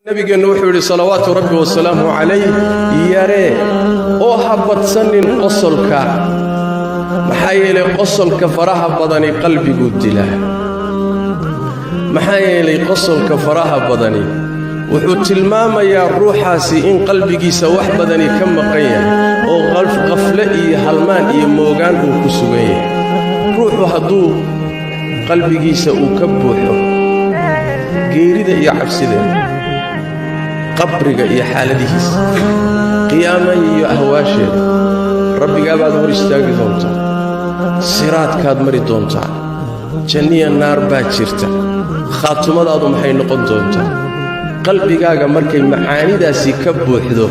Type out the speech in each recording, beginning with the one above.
nabigeenu wuxuu yidhi salawaatu rabbi wasalaamu calayh yaree oo ha badsanin qosolka maxaa yeelay qosolka faraha badani qalbiguu dilaa maxaa yeelay qosolka faraha badani wuxuu tilmaamayaa ruuxaasi in qalbigiisa wax badani ka maqan yahay oo qafle iyo halmaan iyo moogaan uu ku sugan yahay ruuxu hadduu qalbigiisa uu ka buuxo geerida iyo cabsideeda qabriga iyo xaaladihiisa qiyaamaha iyo ahwaasheeda rabbigaa baad hor istaagi doontaa siraadkaad mari doontaa janniya naar baa jirta khaatumadaadu maxay noqon doontaa qalbigaaga markay macaanidaasi ka buuxdo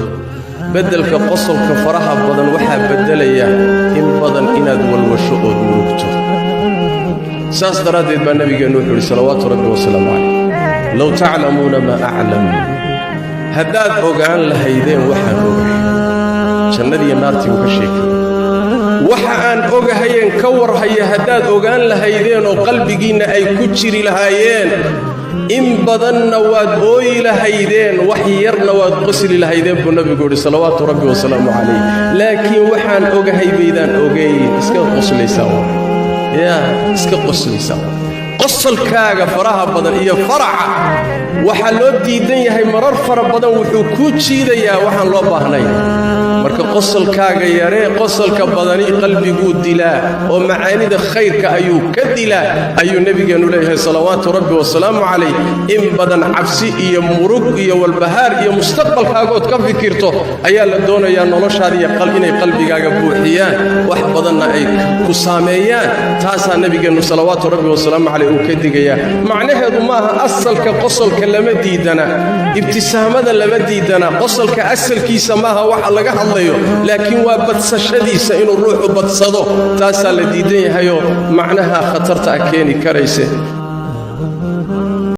beddelka qosolka faraha badan waxaa beddelaya in badan inaad walwasho ood murugto saas daraaddeed baa nabigeennu wuxuu yidhi salawaatu rabbi wasalaamu calayh low taclamuuna maa aclam haddaad ogaan lahaydeen waxaan ogahay jannadiiyo naartii uu ka sheekay waxa aan ogahayeen ka warhaya haddaad ogaan lahaydeen oo qalbigiinna ay ku jiri lahaayeen in badanna waad ooyi lahaydeen wax yarna waad qosli lahaydeen buu nabigu yidhi salawaatu rabbi wasalaamu calayh laakiin waxaan ogahay baydaan ogayn iska qoslaysaa iska qoslaysaa qosolkaaga faraha badan iyo faraca waxaa loo diidan yahay marar fara badan wuxuu kuu jiidayaa waxaan loo baahnayn marka qosolkaaga yaree qosolka badani qalbiguu dilaa oo macaanida khayrka ayuu ka dilaa ayuu nebigeennu leeyahay salawaatu rabbi wasalaamu calayh in badan cabsi iyo murug iyo walbahaar iyo mustaqbalkaagood ka fikirto ayaa la doonayaa noloshaadiiyo inay qalbigaaga buuxiyaan wax badanna ay ku saameeyaan taasaa nebigeennu salawaatu rabbi wasalaamu calayh uu ka digayaa macnaheedu maaha asalka qosolka lama diidana ibtisaamada lama diidana qosolka asalkiisa maaha waxa laga hadlayo laakiin waa badsashadiisa inuu ruuxu badsado taasaa la diidan yahayoo macnaha khatarta keeni karayse